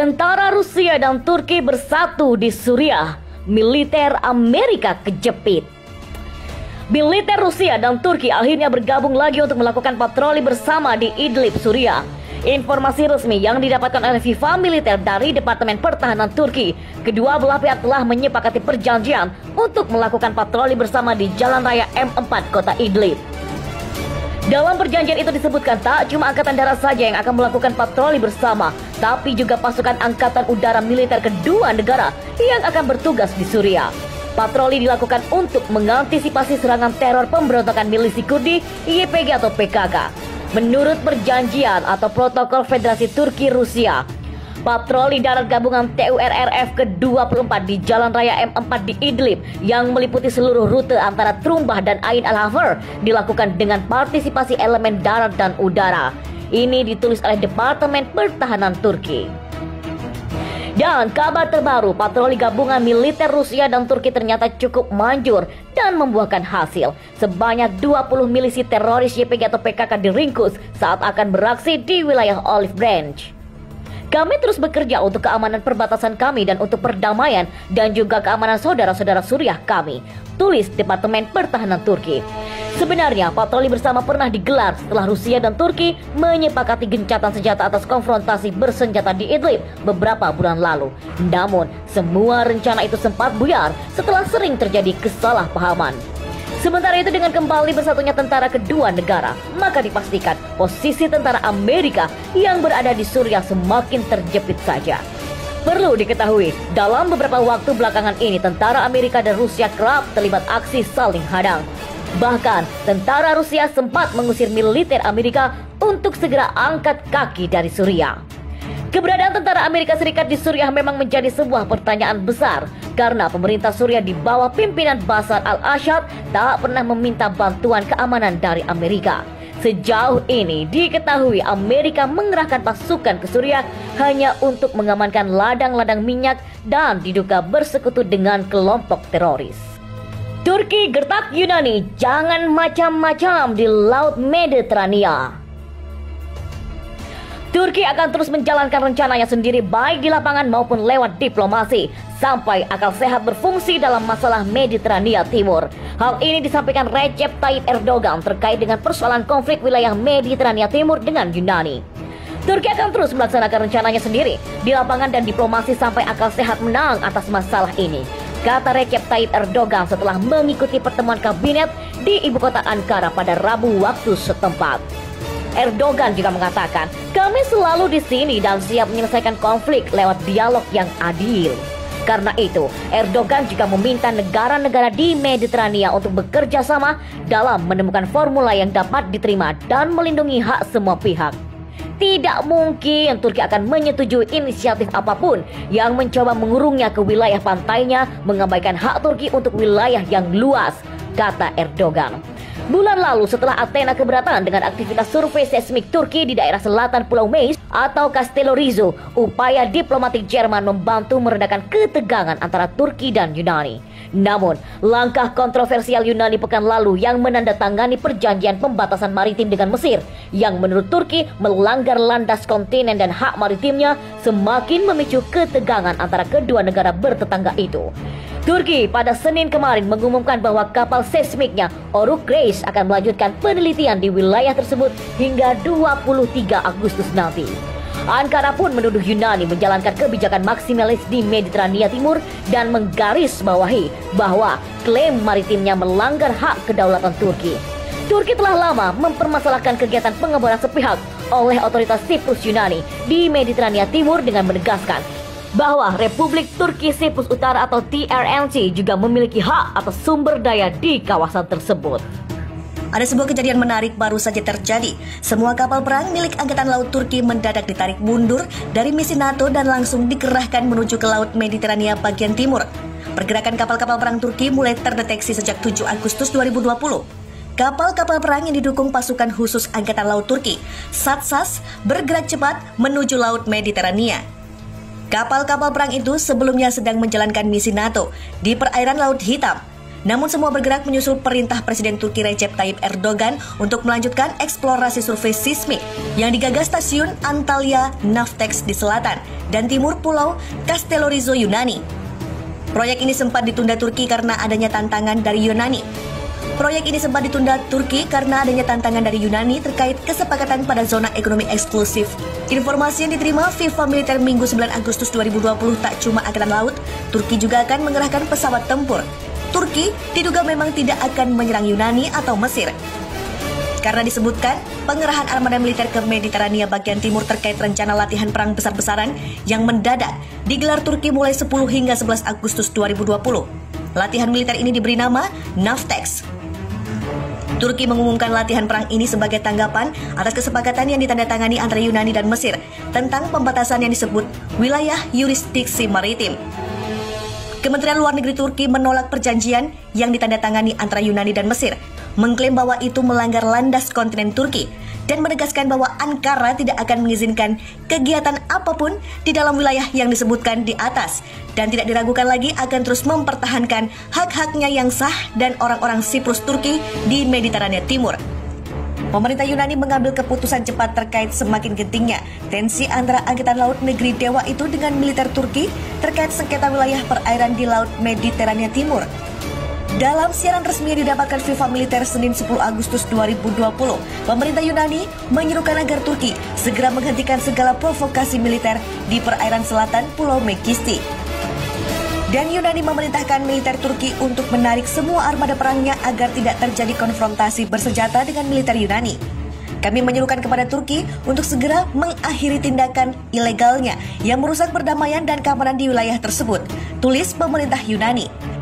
Tentara Rusia dan Turki bersatu di Suriah. Militer Amerika kejepit. Militer Rusia dan Turki akhirnya bergabung lagi untuk melakukan patroli bersama di Idlib, Suriah. Informasi resmi yang didapatkan oleh FIFA Militer dari Departemen Pertahanan Turki, kedua belah pihak telah menyepakati perjanjian untuk melakukan patroli bersama di Jalan Raya M4 kota Idlib. Dalam perjanjian itu disebutkan tak cuma Angkatan Darat saja yang akan melakukan patroli bersama, tapi juga pasukan Angkatan Udara militer kedua negara yang akan bertugas di Suriah. Patroli dilakukan untuk mengantisipasi serangan teror pemberontakan milisi Kurdi YPG atau PKK. Menurut perjanjian atau protokol Federasi Turki Rusia, patroli darat gabungan TURRF ke-24 di Jalan Raya M4 di Idlib yang meliputi seluruh rute antara Trumbah dan Ain al-Hafar dilakukan dengan partisipasi elemen darat dan udara. Ini ditulis oleh Departemen Pertahanan Turki. Dan kabar terbaru, patroli gabungan militer Rusia dan Turki ternyata cukup manjur dan membuahkan hasil. Sebanyak 20 milisi teroris YPG atau PKK diringkus saat akan beraksi di wilayah Olive Branch. Kami terus bekerja untuk keamanan perbatasan kami dan untuk perdamaian dan juga keamanan saudara-saudara Suriah kami, tulis Departemen Pertahanan Turki. Sebenarnya patroli bersama pernah digelar setelah Rusia dan Turki menyepakati gencatan senjata atas konfrontasi bersenjata di Idlib beberapa bulan lalu. Namun, semua rencana itu sempat buyar setelah sering terjadi kesalahpahaman. Sementara itu, dengan kembali bersatunya tentara kedua negara, maka dipastikan posisi tentara Amerika yang berada di Suriah semakin terjepit saja. Perlu diketahui, dalam beberapa waktu belakangan ini tentara Amerika dan Rusia kerap terlibat aksi saling hadang. Bahkan, tentara Rusia sempat mengusir militer Amerika untuk segera angkat kaki dari Suriah. Keberadaan tentara Amerika Serikat di Suriah memang menjadi sebuah pertanyaan besar karena pemerintah Suriah di bawah pimpinan Bashar al-Assad tak pernah meminta bantuan keamanan dari Amerika. Sejauh ini diketahui Amerika mengerahkan pasukan ke Suriah hanya untuk mengamankan ladang-ladang minyak dan diduga bersekutu dengan kelompok teroris. Turki gertak Yunani, jangan macam-macam di Laut Mediterania. Turki akan terus menjalankan rencananya sendiri baik di lapangan maupun lewat diplomasi sampai akal sehat berfungsi dalam masalah Mediterania Timur. Hal ini disampaikan Recep Tayyip Erdogan terkait dengan persoalan konflik wilayah Mediterania Timur dengan Yunani. Turki akan terus melaksanakan rencananya sendiri di lapangan dan diplomasi sampai akal sehat menang atas masalah ini, kata Recep Tayyip Erdogan setelah mengikuti pertemuan kabinet di ibu kota Ankara pada Rabu waktu setempat. Erdogan juga mengatakan, kami selalu di sini dan siap menyelesaikan konflik lewat dialog yang adil. Karena itu, Erdogan juga meminta negara-negara di Mediterania untuk bekerja sama dalam menemukan formula yang dapat diterima dan melindungi hak semua pihak. Tidak mungkin Turki akan menyetujui inisiatif apapun yang mencoba mengurungnya ke wilayah pantainya, mengabaikan hak Turki untuk wilayah yang luas, kata Erdogan. Bulan lalu setelah Athena keberatan dengan aktivitas survei seismik Turki di daerah selatan Pulau Meis atau Castello Rizzo, upaya diplomatik Jerman membantu meredakan ketegangan antara Turki dan Yunani. Namun, langkah kontroversial Yunani pekan lalu yang menandatangani perjanjian pembatasan maritim dengan Mesir yang menurut Turki melanggar landas kontinen dan hak maritimnya semakin memicu ketegangan antara kedua negara bertetangga itu. Turki pada Senin kemarin mengumumkan bahwa kapal seismiknya Oruk Reis akan melanjutkan penelitian di wilayah tersebut hingga 23 Agustus nanti. Ankara pun menuduh Yunani menjalankan kebijakan maksimalis di Mediterania Timur dan menggarisbawahi bahwa klaim maritimnya melanggar hak kedaulatan Turki. Turki telah lama mempermasalahkan kegiatan pengeboran sepihak oleh otoritas Siprus Yunani di Mediterania Timur dengan menegaskan bahwa Republik Turki Siprus Utara atau TRNC juga memiliki hak atas sumber daya di kawasan tersebut. Ada sebuah kejadian menarik baru saja terjadi. Semua kapal perang milik Angkatan Laut Turki mendadak ditarik mundur dari misi NATO dan langsung dikerahkan menuju ke Laut Mediterania bagian timur. Pergerakan kapal-kapal perang Turki mulai terdeteksi sejak 7 Agustus 2020. Kapal-kapal perang yang didukung pasukan khusus Angkatan Laut Turki, SATSAS, bergerak cepat menuju Laut Mediterania. Kapal-kapal perang itu sebelumnya sedang menjalankan misi NATO di perairan Laut Hitam. Namun semua bergerak menyusul perintah Presiden Turki Recep Tayyip Erdogan untuk melanjutkan eksplorasi survei seismik yang digagas stasiun Antalya Navtex di selatan dan timur pulau Castellorizo Yunani. Proyek ini sempat ditunda Turki karena adanya tantangan dari Yunani. Terkait kesepakatan pada zona ekonomi eksklusif. Informasi yang diterima FIFA Militer Minggu 9 Agustus 2020 tak cuma angkatan laut, Turki juga akan mengerahkan pesawat tempur. Turki diduga memang tidak akan menyerang Yunani atau Mesir. Karena disebutkan pengerahan armada militer ke Mediterania bagian timur terkait rencana latihan perang besar-besaran yang mendadak digelar Turki mulai 10 hingga 11 Agustus 2020. Latihan militer ini diberi nama Navtex. Turki mengumumkan latihan perang ini sebagai tanggapan atas kesepakatan yang ditandatangani antara Yunani dan Mesir tentang pembatasan yang disebut wilayah yurisdiksi maritim. Kementerian Luar Negeri Turki menolak perjanjian yang ditandatangani antara Yunani dan Mesir, mengklaim bahwa itu melanggar landas kontinen Turki dan menegaskan bahwa Ankara tidak akan mengizinkan kegiatan apapun di dalam wilayah yang disebutkan di atas dan tidak diragukan lagi akan terus mempertahankan hak-haknya yang sah dan orang-orang Siprus Turki di Mediterania Timur. Pemerintah Yunani mengambil keputusan cepat terkait semakin gentingnya tensi antara Angkatan Laut Negeri Dewa itu dengan militer Turki terkait sengketa wilayah perairan di Laut Mediterania Timur. Dalam siaran resmi yang didapatkan FIFA Militer Senin 10 Agustus 2020, pemerintah Yunani menyerukan agar Turki segera menghentikan segala provokasi militer di perairan selatan Pulau Megisti. Dan Yunani memerintahkan militer Turki untuk menarik semua armada perangnya agar tidak terjadi konfrontasi bersenjata dengan militer Yunani. Kami menyerukan kepada Turki untuk segera mengakhiri tindakan ilegalnya yang merusak perdamaian dan keamanan di wilayah tersebut, tulis pemerintah Yunani.